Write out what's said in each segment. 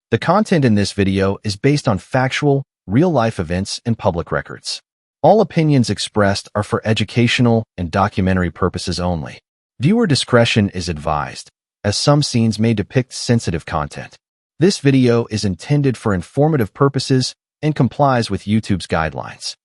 The content in this video is based on factual, real-life events and public records. All opinions expressed are for educational and documentary purposes only. Viewer discretion is advised, as some scenes may depict sensitive content. This video is intended for informative purposes and complies with YouTube's guidelines.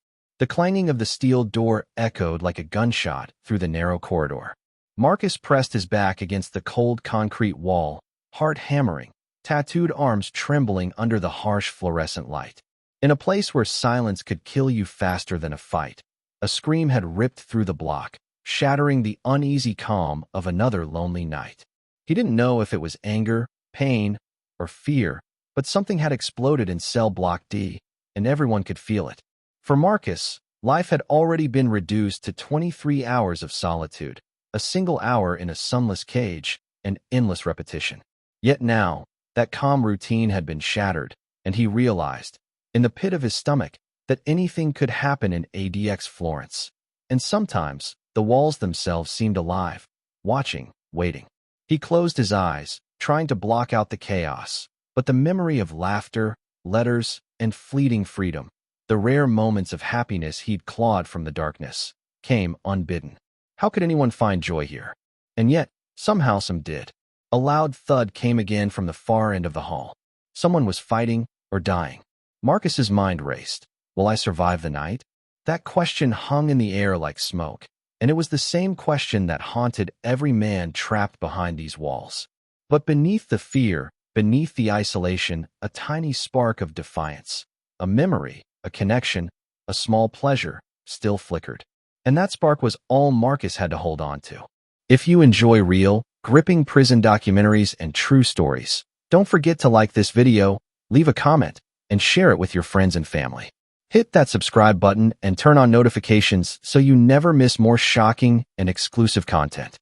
The clanging of the steel door echoed like a gunshot through the narrow corridor. Marcus pressed his back against the cold concrete wall, heart hammering, tattooed arms trembling under the harsh fluorescent light. In a place where silence could kill you faster than a fight, a scream had ripped through the block, shattering the uneasy calm of another lonely night. He didn't know if it was anger, pain, or fear, but something had exploded in cell block D, and everyone could feel it. For Marcus, life had already been reduced to 23 hours of solitude, a single hour in a sunless cage, and endless repetition. Yet now, that calm routine had been shattered, and he realized, in the pit of his stomach, that anything could happen in ADX Florence. And sometimes, the walls themselves seemed alive, watching, waiting. He closed his eyes, trying to block out the chaos, but the memory of laughter, letters, and fleeting freedom, the rare moments of happiness he'd clawed from the darkness, came unbidden. How could anyone find joy here? And yet, somehow some did. A loud thud came again from the far end of the hall. Someone was fighting or dying. Marcus's mind raced. Will I survive the night? That question hung in the air like smoke, and it was the same question that haunted every man trapped behind these walls. But beneath the fear, beneath the isolation, a tiny spark of defiance, a memory, a connection, a small pleasure, still flickered. And that spark was all Marcus had to hold on to. If you enjoy real, gripping prison documentaries and true stories, don't forget to like this video, leave a comment, and share it with your friends and family. Hit that subscribe button and turn on notifications so you never miss more shocking and exclusive content.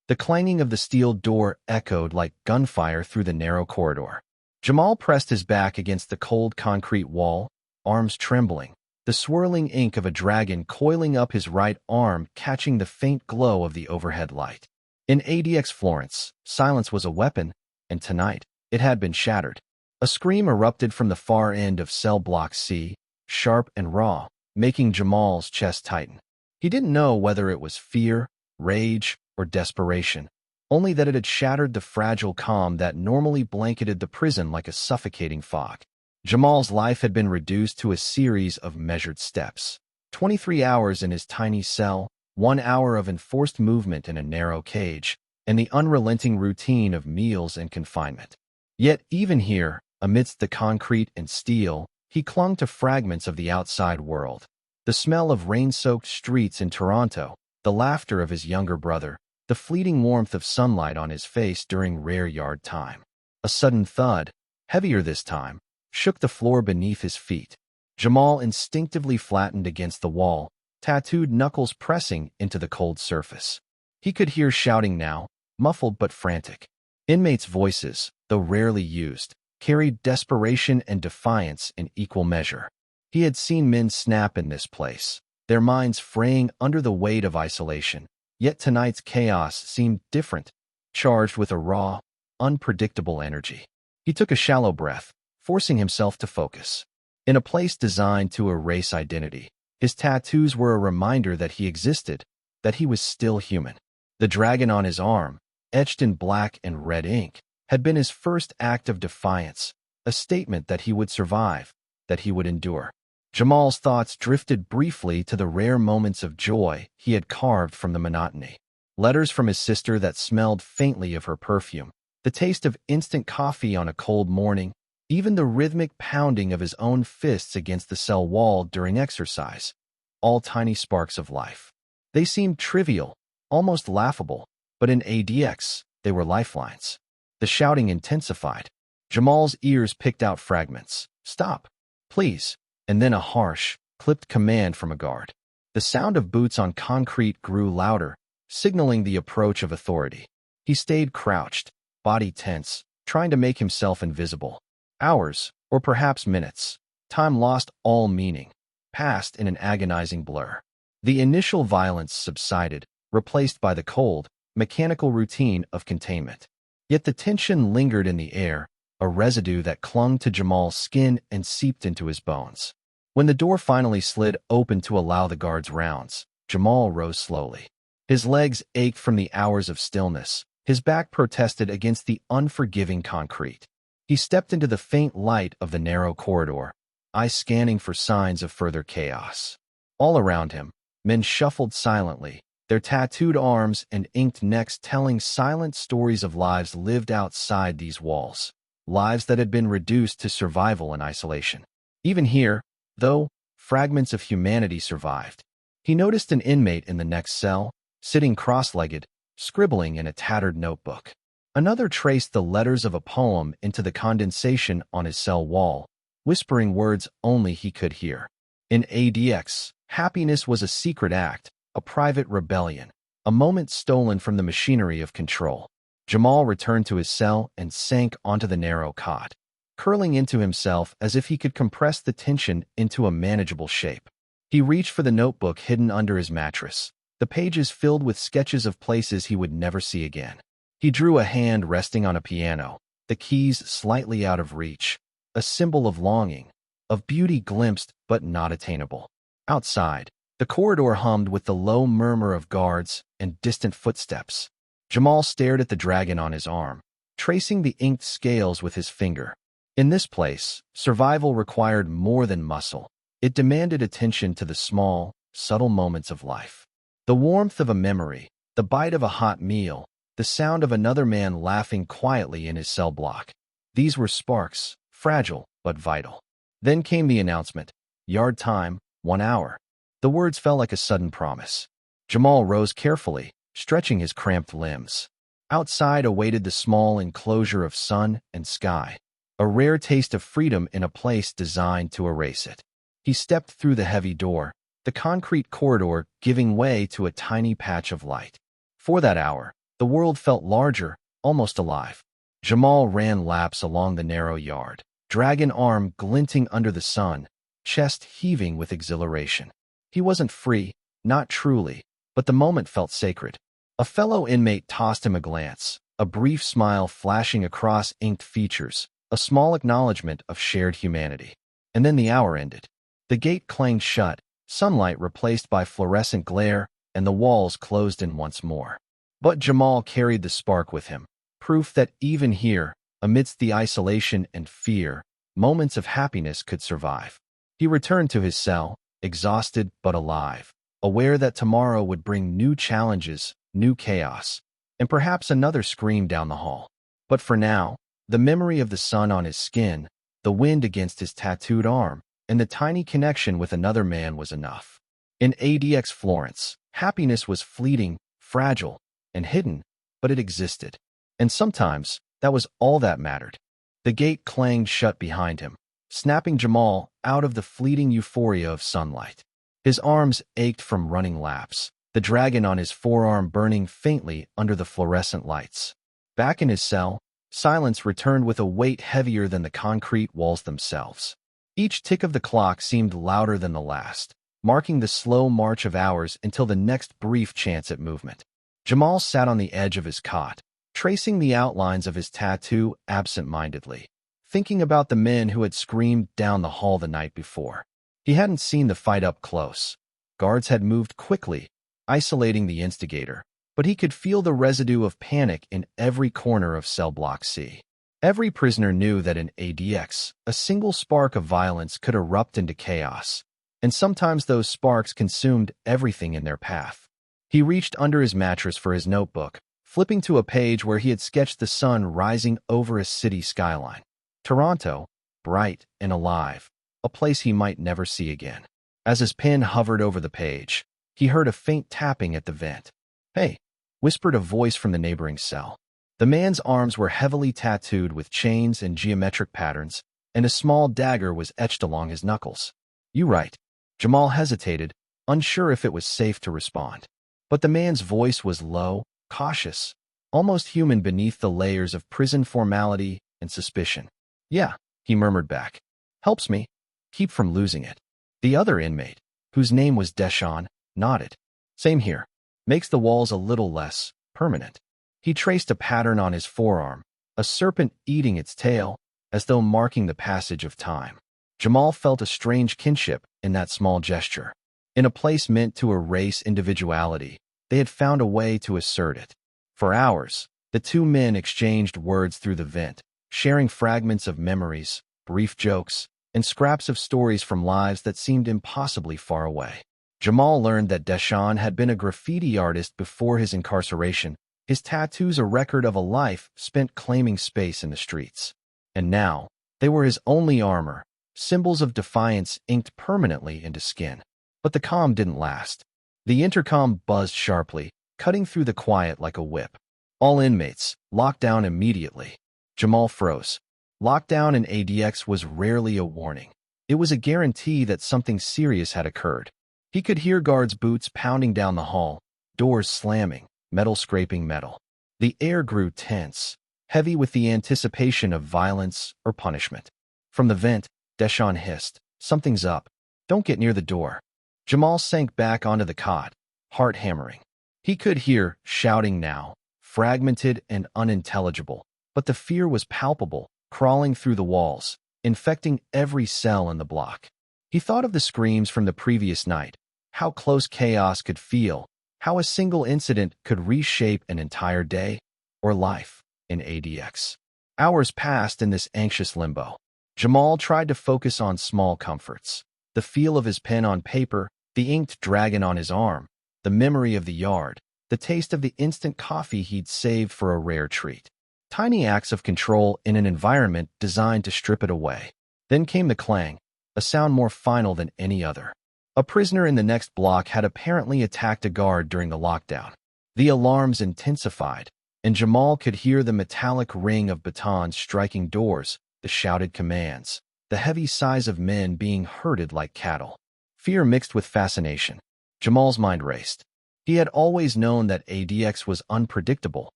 The clanging of the steel door echoed like gunfire through the narrow corridor. Jamal pressed his back against the cold concrete wall, arms trembling, the swirling ink of a dragon coiling up his right arm catching the faint glow of the overhead light. In ADX Florence, silence was a weapon, and tonight, it had been shattered. A scream erupted from the far end of cell block C, sharp and raw, making Jamal's chest tighten. He didn't know whether it was fear, rage, or desperation, only that it had shattered the fragile calm that normally blanketed the prison like a suffocating fog. Jamal's life had been reduced to a series of measured steps. 23 hours in his tiny cell, 1 hour of enforced movement in a narrow cage, and the unrelenting routine of meals and confinement. Yet even here, amidst the concrete and steel, he clung to fragments of the outside world. The smell of rain-soaked streets in Toronto, the laughter of his younger brother, the fleeting warmth of sunlight on his face during rare yard time. A sudden thud, heavier this time, shook the floor beneath his feet. Jamal instinctively flattened against the wall, tattooed knuckles pressing into the cold surface. He could hear shouting now, muffled but frantic. Inmates' voices, though rarely used, carried desperation and defiance in equal measure. He had seen men snap in this place, their minds fraying under the weight of isolation. Yet tonight's chaos seemed different, charged with a raw, unpredictable energy. He took a shallow breath, forcing himself to focus. In a place designed to erase identity, his tattoos were a reminder that he existed, that he was still human. The dragon on his arm, etched in black and red ink, had been his first act of defiance, a statement that he would survive, that he would endure. Jamal's thoughts drifted briefly to the rare moments of joy he had carved from the monotony. Letters from his sister that smelled faintly of her perfume, the taste of instant coffee on a cold morning, even the rhythmic pounding of his own fists against the cell wall during exercise, all tiny sparks of life. They seemed trivial, almost laughable, but in ADX, they were lifelines. The shouting intensified. Jamal's ears picked out fragments. Stop, please. And then a harsh, clipped command from a guard. The sound of boots on concrete grew louder, signaling the approach of authority. He stayed crouched, body tense, trying to make himself invisible. Hours, or perhaps minutes. Time lost all meaning, passed in an agonizing blur. The initial violence subsided, replaced by the cold, mechanical routine of containment. Yet the tension lingered in the air, a residue that clung to Jamal's skin and seeped into his bones. When the door finally slid open to allow the guards' rounds, Jamal rose slowly. His legs ached from the hours of stillness. His back protested against the unforgiving concrete. He stepped into the faint light of the narrow corridor, eyes scanning for signs of further chaos. All around him, men shuffled silently, their tattooed arms and inked necks telling silent stories of lives lived outside these walls, lives that had been reduced to survival and isolation. Even here, though, fragments of humanity survived. He noticed an inmate in the next cell, sitting cross-legged, scribbling in a tattered notebook. Another traced the letters of a poem into the condensation on his cell wall, whispering words only he could hear. In ADX, happiness was a secret act, a private rebellion, a moment stolen from the machinery of control. Jamal returned to his cell and sank onto the narrow cot, curling into himself as if he could compress the tension into a manageable shape. He reached for the notebook hidden under his mattress, the pages filled with sketches of places he would never see again. He drew a hand resting on a piano, the keys slightly out of reach, a symbol of longing, of beauty glimpsed but not attainable. Outside, the corridor hummed with the low murmur of guards and distant footsteps. Jamal stared at the dragon on his arm, tracing the inked scales with his finger. In this place, survival required more than muscle. It demanded attention to the small, subtle moments of life. The warmth of a memory, the bite of a hot meal, the sound of another man laughing quietly in his cell block. These were sparks, fragile but vital. Then came the announcement. Yard time, 1 hour. The words fell like a sudden promise. Jamal rose carefully, stretching his cramped limbs. Outside awaited the small enclosure of sun and sky, a rare taste of freedom in a place designed to erase it. He stepped through the heavy door, the concrete corridor giving way to a tiny patch of light. For that hour, the world felt larger, almost alive. Jamal ran laps along the narrow yard, dragon arm glinting under the sun, chest heaving with exhilaration. He wasn't free, not truly, but the moment felt sacred. A fellow inmate tossed him a glance, a brief smile flashing across inked features, a small acknowledgement of shared humanity. And then the hour ended. The gate clanged shut, sunlight replaced by fluorescent glare, and the walls closed in once more. But Jamal carried the spark with him, proof that even here, amidst the isolation and fear, moments of happiness could survive. He returned to his cell, exhausted but alive, aware that tomorrow would bring new challenges, new chaos, and perhaps another scream down the hall. But for now, the memory of the sun on his skin, the wind against his tattooed arm, and the tiny connection with another man was enough. In ADX Florence, happiness was fleeting, fragile, and hidden, but it existed. And sometimes, that was all that mattered. The gate clanged shut behind him, snapping Jamal out of the fleeting euphoria of sunlight. His arms ached from running laps, the dragon on his forearm burning faintly under the fluorescent lights. Back in his cell, silence returned with a weight heavier than the concrete walls themselves. Each tick of the clock seemed louder than the last, marking the slow march of hours until the next brief chance at movement. Jamal sat on the edge of his cot, tracing the outlines of his tattoo absent-mindedly, thinking about the men who had screamed down the hall the night before. He hadn't seen the fight up close. Guards had moved quickly, isolating the instigator, but he could feel the residue of panic in every corner of cell block C. Every prisoner knew that in ADX, a single spark of violence could erupt into chaos, and sometimes those sparks consumed everything in their path. He reached under his mattress for his notebook, flipping to a page where he had sketched the sun rising over a city skyline. Toronto, bright and alive, a place he might never see again. As his pen hovered over the page, he heard a faint tapping at the vent. "Hey," whispered a voice from the neighboring cell. The man's arms were heavily tattooed with chains and geometric patterns, and a small dagger was etched along his knuckles. "You right." Jamal hesitated, unsure if it was safe to respond. But the man's voice was low, cautious, almost human beneath the layers of prison formality and suspicion. "Yeah," he murmured back. "Helps me keep from losing it." The other inmate, whose name was Deshawn, nodded. "Same here. Makes the walls a little less permanent." He traced a pattern on his forearm, a serpent eating its tail, as though marking the passage of time. Jamal felt a strange kinship in that small gesture. In a place meant to erase individuality, they had found a way to assert it. For hours, the two men exchanged words through the vent, sharing fragments of memories, brief jokes, and scraps of stories from lives that seemed impossibly far away. Jamal learned that Deshaun had been a graffiti artist before his incarceration, his tattoos a record of a life spent claiming space in the streets. And now, they were his only armor, symbols of defiance inked permanently into skin. But the calm didn't last. The intercom buzzed sharply, cutting through the quiet like a whip. All inmates, locked down immediately. Jamal froze. Lockdown in ADX was rarely a warning. It was a guarantee that something serious had occurred. He could hear guards' boots pounding down the hall, doors slamming, metal scraping metal. The air grew tense, heavy with the anticipation of violence or punishment. From the vent, Deshaun hissed, "Something's up. Don't get near the door." Jamal sank back onto the cot, heart hammering. He could hear shouting now, fragmented and unintelligible, but the fear was palpable, crawling through the walls, infecting every cell in the block. He thought of the screams from the previous night, how close chaos could feel, how a single incident could reshape an entire day or life in ADX. Hours passed in this anxious limbo. Jamal tried to focus on small comforts. The feel of his pen on paper, the inked dragon on his arm, the memory of the yard, the taste of the instant coffee he'd saved for a rare treat. Tiny acts of control in an environment designed to strip it away. Then came the clang, a sound more final than any other. A prisoner in the next block had apparently attacked a guard during the lockdown. The alarms intensified, and Jamal could hear the metallic ring of batons striking doors, the shouted commands, the heavy sighs of men being herded like cattle. Fear mixed with fascination. Jamal's mind raced. He had always known that ADX was unpredictable,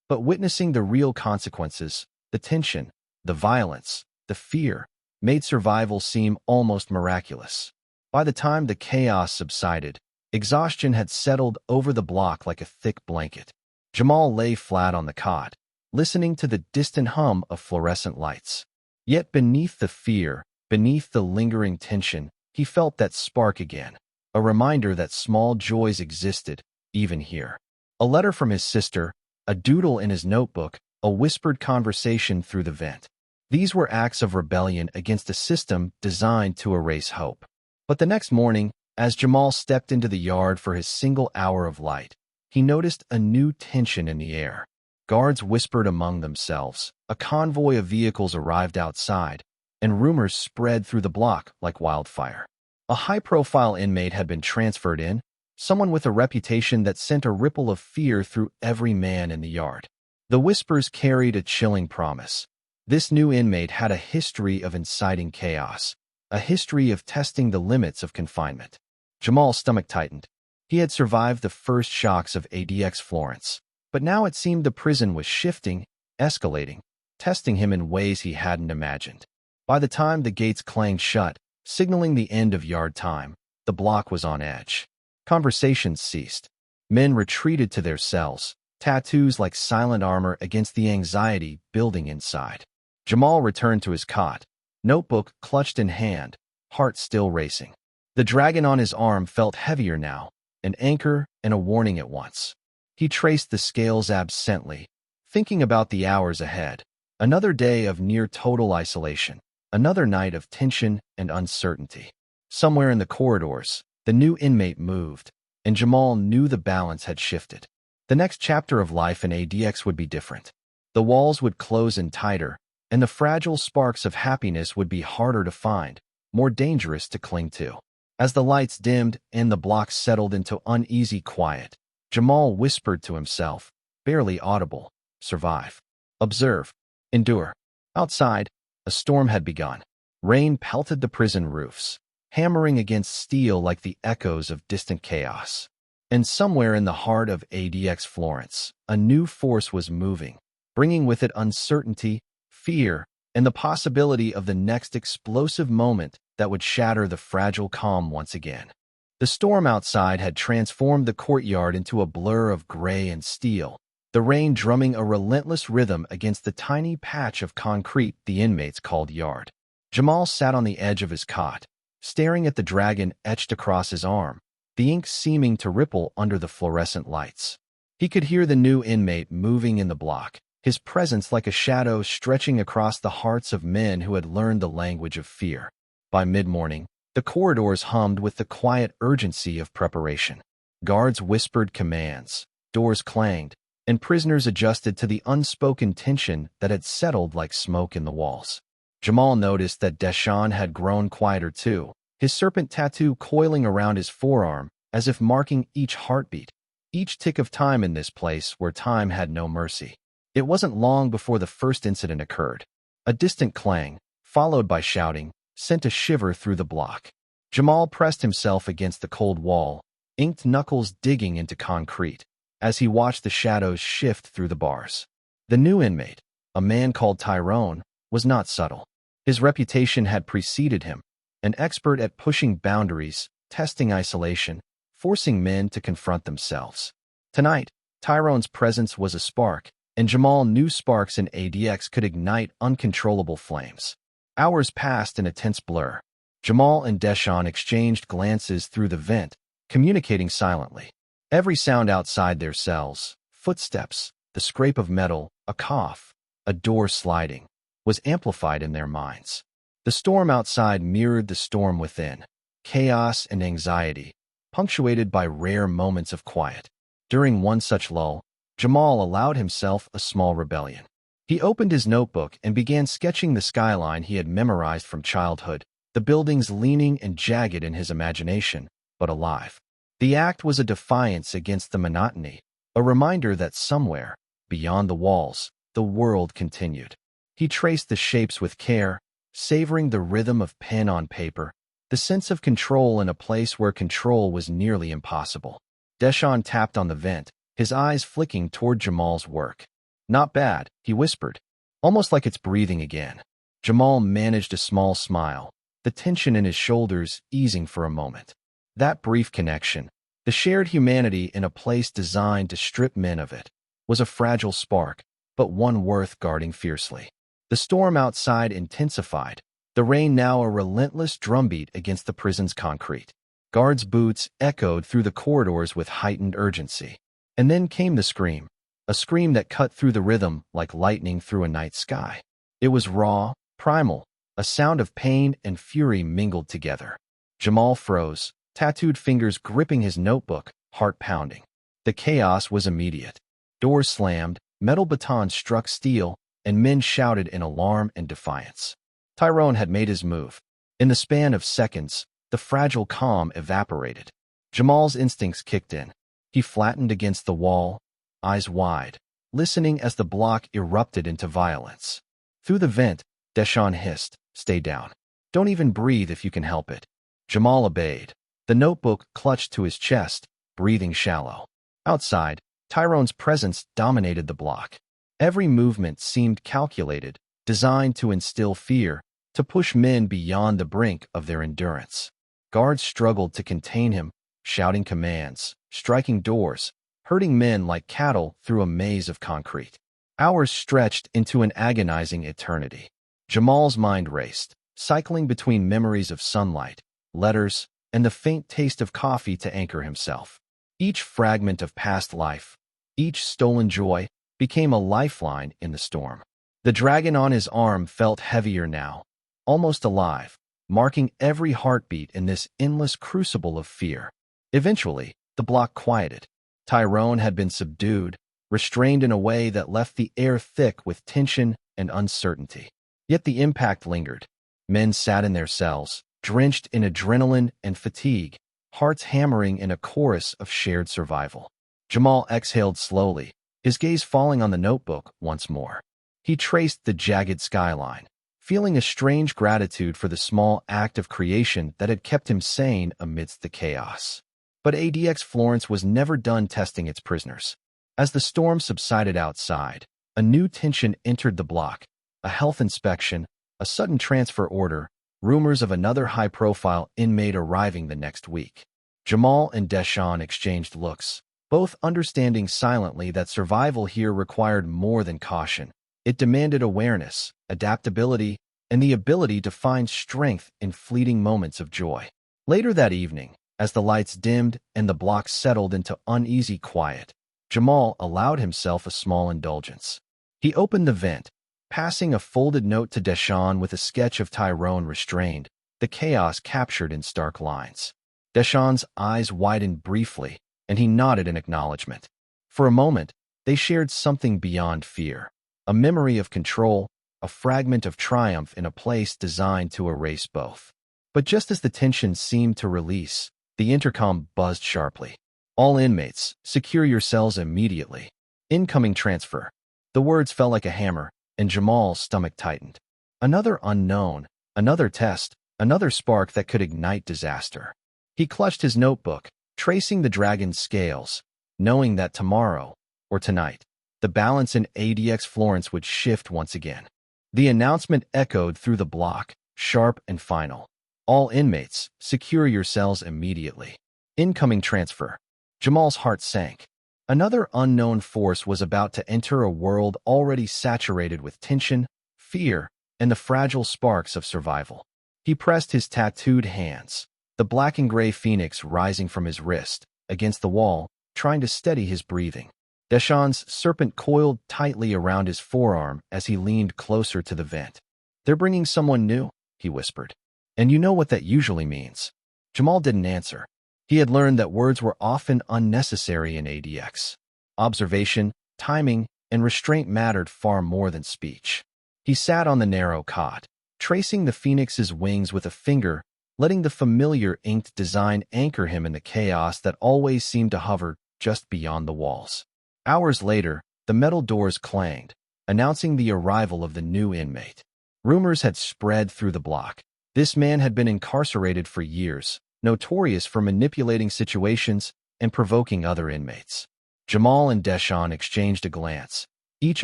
but witnessing the real consequences, the tension, the violence, the fear, made survival seem almost miraculous. By the time the chaos subsided, exhaustion had settled over the block like a thick blanket. Jamal lay flat on the cot, listening to the distant hum of fluorescent lights. Yet beneath the fear, beneath the lingering tension, he felt that spark again, a reminder that small joys existed, even here. A letter from his sister, a doodle in his notebook, a whispered conversation through the vent. These were acts of rebellion against a system designed to erase hope. But the next morning, as Jamal stepped into the yard for his single hour of light, he noticed a new tension in the air. Guards whispered among themselves, a convoy of vehicles arrived outside, and rumors spread through the block like wildfire. A high-profile inmate had been transferred in, someone with a reputation that sent a ripple of fear through every man in the yard. The whispers carried a chilling promise. This new inmate had a history of inciting chaos, a history of testing the limits of confinement. Jamal's stomach tightened. He had survived the first shocks of ADX Florence, but now it seemed the prison was shifting, escalating, testing him in ways he hadn't imagined. By the time the gates clanged shut, signaling the end of yard time, the block was on edge. Conversations ceased. Men retreated to their cells, tattoos like silent armor against the anxiety building inside. Jamal returned to his cot, notebook clutched in hand, heart still racing. The dragon on his arm felt heavier now, an anchor and a warning at once. He traced the scales absently, thinking about the hours ahead. Another day of near-total isolation, another night of tension and uncertainty. Somewhere in the corridors, the new inmate moved, and Jamal knew the balance had shifted. The next chapter of life in ADX would be different. The walls would close in tighter, and the fragile sparks of happiness would be harder to find, more dangerous to cling to. As the lights dimmed and the block settled into uneasy quiet, Jamal whispered to himself, barely audible, "Survive. Observe. Endure." Outside, a storm had begun. Rain pelted the prison roofs, hammering against steel like the echoes of distant chaos. And somewhere in the heart of ADX Florence, a new force was moving, bringing with it uncertainty, fear, and the possibility of the next explosive moment that would shatter the fragile calm once again. The storm outside had transformed the courtyard into a blur of gray and steel, the rain drumming a relentless rhythm against the tiny patch of concrete the inmates called yard. Jamal sat on the edge of his cot, staring at the dragon etched across his arm, the ink seeming to ripple under the fluorescent lights. He could hear the new inmate moving in the block, his presence like a shadow stretching across the hearts of men who had learned the language of fear. By mid-morning, the corridors hummed with the quiet urgency of preparation. Guards whispered commands, doors clanged, and prisoners adjusted to the unspoken tension that had settled like smoke in the walls. Jamal noticed that Deshaun had grown quieter too, his serpent tattoo coiling around his forearm as if marking each heartbeat, each tick of time in this place where time had no mercy. It wasn't long before the first incident occurred. A distant clang, followed by shouting, sent a shiver through the block. Jamal pressed himself against the cold wall, inked knuckles digging into concrete, as he watched the shadows shift through the bars. The new inmate, a man called Tyrone, was not subtle. His reputation had preceded him, an expert at pushing boundaries, testing isolation, forcing men to confront themselves. Tonight, Tyrone's presence was a spark, and Jamal knew sparks in ADX could ignite uncontrollable flames. Hours passed in a tense blur. Jamal and Deshaun exchanged glances through the vent, communicating silently. Every sound outside their cells, footsteps, the scrape of metal, a cough, a door sliding, was amplified in their minds. The storm outside mirrored the storm within, chaos and anxiety, punctuated by rare moments of quiet. During one such lull, Jamal allowed himself a small rebellion. He opened his notebook and began sketching the skyline he had memorized from childhood, the buildings leaning and jagged in his imagination, but alive. The act was a defiance against the monotony, a reminder that somewhere, beyond the walls, the world continued. He traced the shapes with care, savoring the rhythm of pen on paper, the sense of control in a place where control was nearly impossible. Deshaun tapped on the vent, his eyes flicking toward Jamal's work. "Not bad," he whispered, almost like it's breathing again. Jamal managed a small smile, the tension in his shoulders easing for a moment. That brief connection, the shared humanity in a place designed to strip men of it, was a fragile spark, but one worth guarding fiercely. The storm outside intensified, the rain now a relentless drumbeat against the prison's concrete. Guards' boots echoed through the corridors with heightened urgency. And then came the scream, a scream that cut through the rhythm like lightning through a night sky. It was raw, primal, a sound of pain and fury mingled together. Jamal froze, tattooed fingers gripping his notebook, heart pounding. The chaos was immediate. Doors slammed, metal batons struck steel, and men shouted in alarm and defiance. Tyrone had made his move. In the span of seconds, the fragile calm evaporated. Jamal's instincts kicked in. He flattened against the wall, eyes wide, listening as the block erupted into violence. Through the vent, Deshaun hissed, "Stay down. Don't even breathe if you can help it." Jamal obeyed. The notebook clutched to his chest, breathing shallow. Outside, Tyrone's presence dominated the block. Every movement seemed calculated, designed to instill fear, to push men beyond the brink of their endurance. Guards struggled to contain him, shouting commands, striking doors, herding men like cattle through a maze of concrete. Hours stretched into an agonizing eternity. Jamal's mind raced, cycling between memories of sunlight, letters, and the faint taste of coffee to anchor himself. Each fragment of past life, each stolen joy, became a lifeline in the storm. The dragon on his arm felt heavier now, almost alive, marking every heartbeat in this endless crucible of fear. Eventually, the block quieted. Tyrone had been subdued, restrained in a way that left the air thick with tension and uncertainty. Yet the impact lingered. Men sat in their cells, drenched in adrenaline and fatigue, hearts hammering in a chorus of shared survival. Jamal exhaled slowly, his gaze falling on the notebook once more. He traced the jagged skyline, feeling a strange gratitude for the small act of creation that had kept him sane amidst the chaos. But ADX Florence was never done testing its prisoners. As the storm subsided outside, a new tension entered the block, a health inspection, a sudden transfer order, rumors of another high-profile inmate arriving the next week. Jamal and Deshaun exchanged looks, both understanding silently that survival here required more than caution. It demanded awareness, adaptability, and the ability to find strength in fleeting moments of joy. Later that evening, as the lights dimmed and the block settled into uneasy quiet, Jamal allowed himself a small indulgence. He opened the vent, passing a folded note to Deshawn with a sketch of Tyrone restrained, the chaos captured in stark lines. Deshawn's eyes widened briefly, and he nodded in acknowledgement. For a moment, they shared something beyond fear, a memory of control, a fragment of triumph in a place designed to erase both. But just as the tension seemed to release, the intercom buzzed sharply. All inmates, secure your cells immediately. Incoming transfer. The words fell like a hammer, and Jamal's stomach tightened. Another unknown, another test, another spark that could ignite disaster. He clutched his notebook, tracing the dragon's scales, knowing that tomorrow, or tonight, the balance in ADX Florence would shift once again. The announcement echoed through the block, sharp and final. All inmates, secure your cells immediately. Incoming transfer. Jamal's heart sank. Another unknown force was about to enter a world already saturated with tension, fear, and the fragile sparks of survival. He pressed his tattooed hands, the black and gray phoenix rising from his wrist, against the wall, trying to steady his breathing. Deshawn's serpent coiled tightly around his forearm as he leaned closer to the vent. They're bringing someone new, he whispered. And you know what that usually means. Jamal didn't answer. He had learned that words were often unnecessary in ADX. Observation, timing, and restraint mattered far more than speech. He sat on the narrow cot, tracing the phoenix's wings with a finger, letting the familiar inked design anchor him in the chaos that always seemed to hover just beyond the walls. Hours later, the metal doors clanged, announcing the arrival of the new inmate. Rumors had spread through the block. This man had been incarcerated for years, notorious for manipulating situations and provoking other inmates. Jamal and Deshawn exchanged a glance, each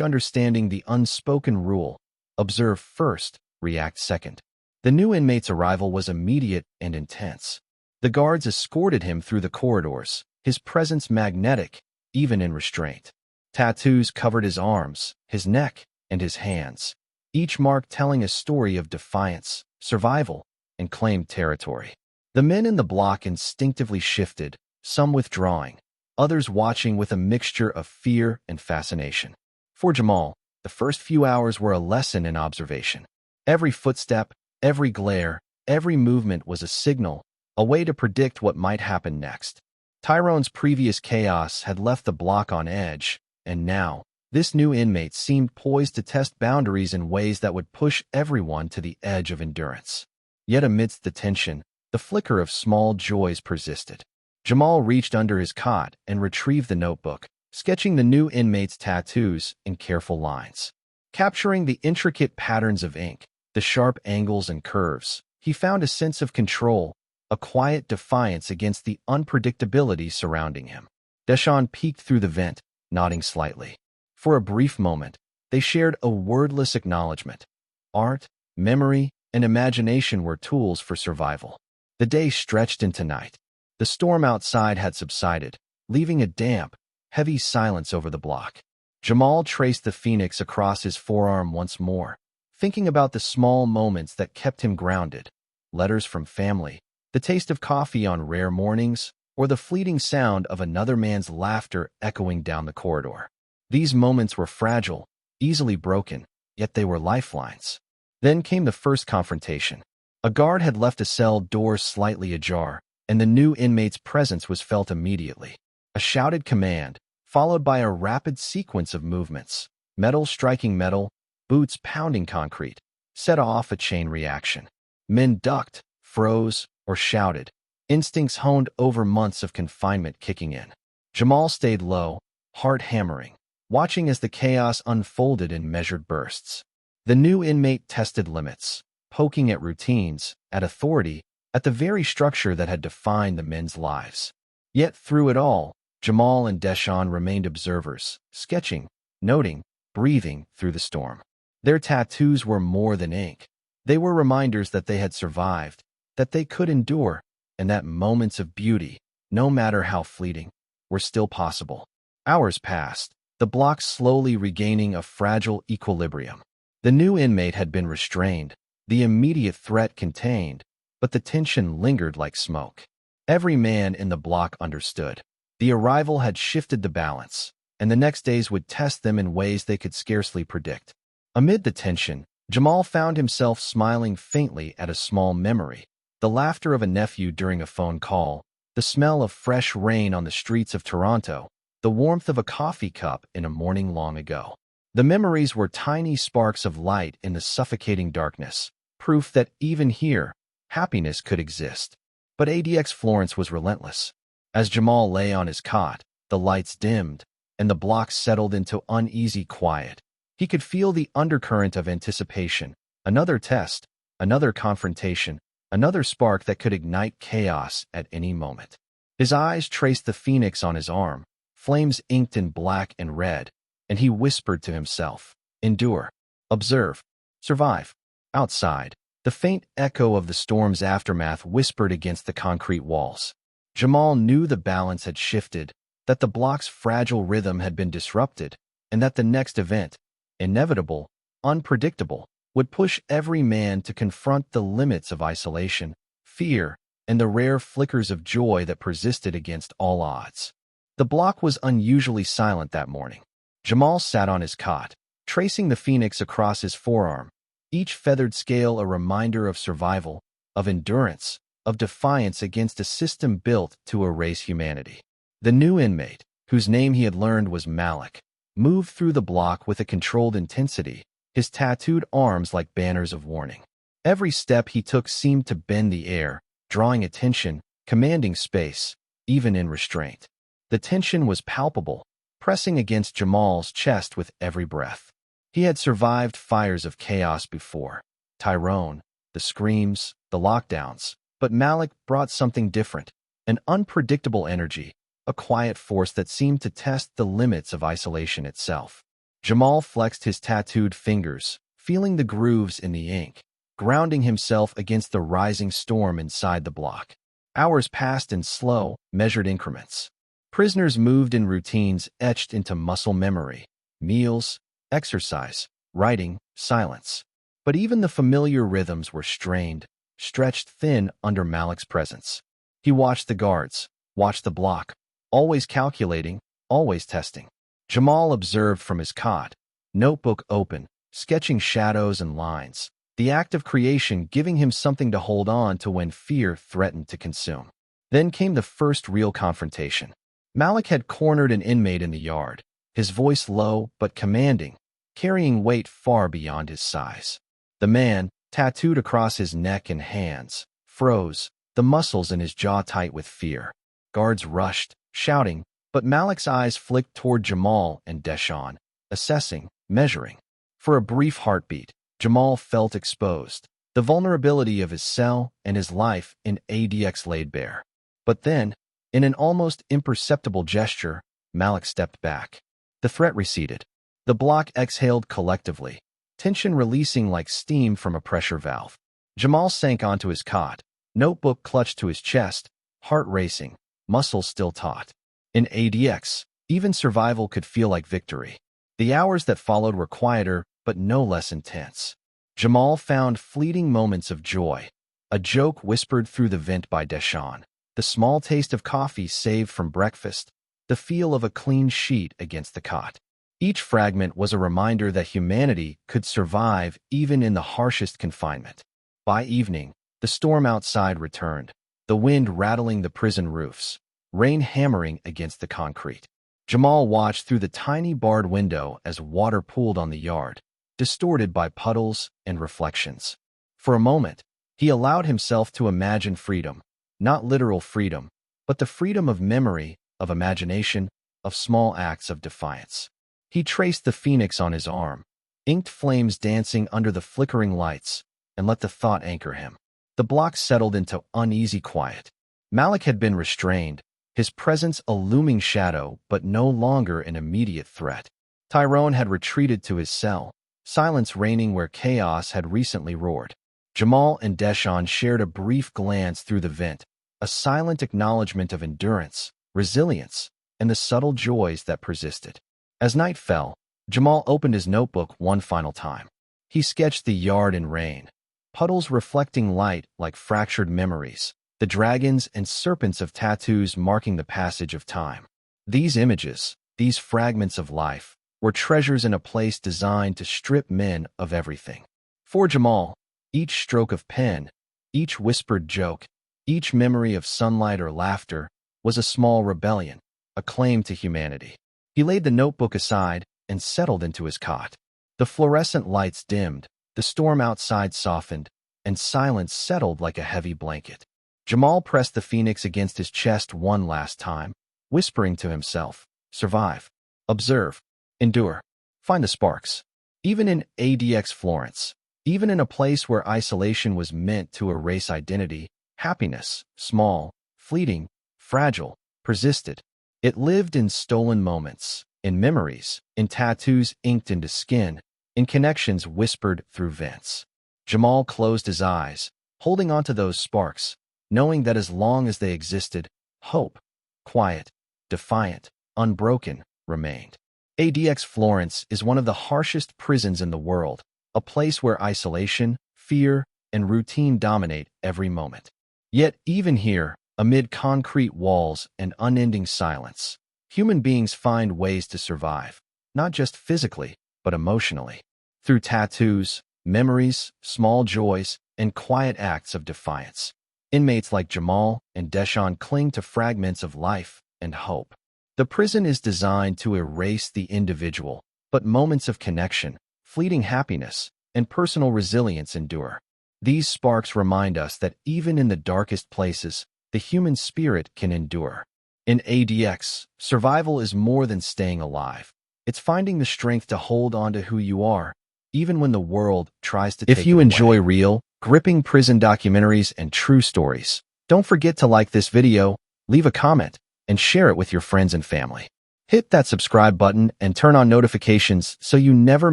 understanding the unspoken rule: observe first, react second. The new inmate's arrival was immediate and intense. The guards escorted him through the corridors, his presence magnetic, even in restraint. Tattoos covered his arms, his neck, and his hands, each mark telling a story of defiance, survival, and claimed territory. The men in the block instinctively shifted, some withdrawing, others watching with a mixture of fear and fascination. For Jamal, the first few hours were a lesson in observation. Every footstep, every glare, every movement was a signal, a way to predict what might happen next. Tyrone's previous chaos had left the block on edge, and now, this new inmate seemed poised to test boundaries in ways that would push everyone to the edge of endurance. Yet amidst the tension, the flicker of small joys persisted. Jamal reached under his cot and retrieved the notebook, sketching the new inmate's tattoos in careful lines. Capturing the intricate patterns of ink, the sharp angles and curves, he found a sense of control, a quiet defiance against the unpredictability surrounding him. Deshawn peeked through the vent, nodding slightly. For a brief moment, they shared a wordless acknowledgement. Art, memory, and imagination were tools for survival. The day stretched into night. The storm outside had subsided, leaving a damp, heavy silence over the block. Jamal traced the phoenix across his forearm once more, thinking about the small moments that kept him grounded. Letters from family, the taste of coffee on rare mornings, or the fleeting sound of another man's laughter echoing down the corridor. These moments were fragile, easily broken, yet they were lifelines. Then came the first confrontation. A guard had left a cell door slightly ajar, and the new inmate's presence was felt immediately. A shouted command, followed by a rapid sequence of movements, metal striking metal, boots pounding concrete, set off a chain reaction. Men ducked, froze, or shouted, instincts honed over months of confinement kicking in. Jamal stayed low, heart hammering, watching as the chaos unfolded in measured bursts. The new inmate tested limits, poking at routines, at authority, at the very structure that had defined the men's lives. Yet through it all, Jamal and Deshawn remained observers, sketching, noting, breathing through the storm. Their tattoos were more than ink. They were reminders that they had survived, that they could endure, and that moments of beauty, no matter how fleeting, were still possible. Hours passed, the block slowly regaining a fragile equilibrium. The new inmate had been restrained, the immediate threat contained, but the tension lingered like smoke. Every man in the block understood. The arrival had shifted the balance, and the next days would test them in ways they could scarcely predict. Amid the tension, Jamal found himself smiling faintly at a small memory. The laughter of a nephew during a phone call, the smell of fresh rain on the streets of Toronto, the warmth of a coffee cup in a morning long ago. The memories were tiny sparks of light in the suffocating darkness, proof that even here, happiness could exist. But ADX Florence was relentless. As Jamal lay on his cot, the lights dimmed, and the block settled into uneasy quiet. He could feel the undercurrent of anticipation, another test, another confrontation, another spark that could ignite chaos at any moment. His eyes traced the phoenix on his arm, flames inked in black and red, and he whispered to himself, "Endure, observe, survive." Outside, the faint echo of the storm's aftermath whispered against the concrete walls. Jamal knew the balance had shifted, that the block's fragile rhythm had been disrupted, and that the next event, inevitable, unpredictable, would push every man to confront the limits of isolation, fear, and the rare flickers of joy that persisted against all odds. The block was unusually silent that morning. Jamal sat on his cot, tracing the phoenix across his forearm, each feathered scale a reminder of survival, of endurance, of defiance against a system built to erase humanity. The new inmate, whose name he had learned was Malik, moved through the block with a controlled intensity, his tattooed arms like banners of warning. Every step he took seemed to bend the air, drawing attention, commanding space, even in restraint. The tension was palpable, pressing against Jamal's chest with every breath. He had survived fires of chaos before. Tyrone, the screams, the lockdowns. But Malik brought something different, an unpredictable energy, a quiet force that seemed to test the limits of isolation itself. Jamal flexed his tattooed fingers, feeling the grooves in the ink, grounding himself against the rising storm inside the block. Hours passed in slow, measured increments. Prisoners moved in routines etched into muscle memory: meals, exercise, writing, silence. But even the familiar rhythms were strained, stretched thin under Malik's presence. He watched the guards, watched the block, always calculating, always testing. Jamal observed from his cot, notebook open, sketching shadows and lines, the act of creation giving him something to hold on to when fear threatened to consume. Then came the first real confrontation. Malik had cornered an inmate in the yard, his voice low but commanding, carrying weight far beyond his size. The man, tattooed across his neck and hands, froze, the muscles in his jaw tight with fear. Guards rushed, shouting, but Malik's eyes flicked toward Jamal and Deshawn, assessing, measuring. For a brief heartbeat, Jamal felt exposed, the vulnerability of his cell and his life in ADX laid bare. But then, in an almost imperceptible gesture, Malik stepped back. The threat receded. The block exhaled collectively, tension releasing like steam from a pressure valve. Jamal sank onto his cot, notebook clutched to his chest, heart racing, muscles still taut. In ADX, even survival could feel like victory. The hours that followed were quieter, but no less intense. Jamal found fleeting moments of joy. A joke whispered through the vent by Deshawn, the small taste of coffee saved from breakfast, the feel of a clean sheet against the cot. Each fragment was a reminder that humanity could survive even in the harshest confinement. By evening, the storm outside returned, the wind rattling the prison roofs, rain hammering against the concrete. Jamal watched through the tiny barred window as water pooled on the yard, distorted by puddles and reflections. For a moment, he allowed himself to imagine freedom, not literal freedom, but the freedom of memory, of imagination, of small acts of defiance. He traced the phoenix on his arm, inked flames dancing under the flickering lights, and let the thought anchor him. The block settled into uneasy quiet. Malik had been restrained, his presence a looming shadow but no longer an immediate threat. Tyrone had retreated to his cell, silence reigning where chaos had recently roared. Jamal and Deshawn shared a brief glance through the vent, a silent acknowledgement of endurance, resilience, and the subtle joys that persisted. As night fell, Jamal opened his notebook one final time. He sketched the yard in rain, puddles reflecting light like fractured memories, the dragons and serpents of tattoos marking the passage of time. These images, these fragments of life, were treasures in a place designed to strip men of everything. For Jamal, each stroke of pen, each whispered joke, each memory of sunlight or laughter was a small rebellion, a claim to humanity. He laid the notebook aside and settled into his cot. The fluorescent lights dimmed, the storm outside softened, and silence settled like a heavy blanket. Jamal pressed the phoenix against his chest one last time, whispering to himself, "Survive, observe, endure, find the sparks." Even in ADX Florence, even in a place where isolation was meant to erase identity, happiness, small, fleeting, fragile, persisted. It lived in stolen moments, in memories, in tattoos inked into skin, in connections whispered through vents. Jamal closed his eyes, holding onto those sparks, knowing that as long as they existed, hope, quiet, defiant, unbroken, remained. ADX Florence is one of the harshest prisons in the world, a place where isolation, fear, and routine dominate every moment. Yet even here, amid concrete walls and unending silence, human beings find ways to survive, not just physically, but emotionally. Through tattoos, memories, small joys, and quiet acts of defiance. Inmates like Jamal and Deshaun cling to fragments of life and hope. The prison is designed to erase the individual, but moments of connection, fleeting happiness, and personal resilience endure. These sparks remind us that even in the darkest places, the human spirit can endure. In ADX, survival is more than staying alive. It's finding the strength to hold on to who you are, even when the world tries to take it away. If you enjoy real, gripping prison documentaries and true stories, don't forget to like this video, leave a comment, and share it with your friends and family. Hit that subscribe button and turn on notifications so you never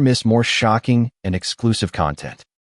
miss more shocking and exclusive content.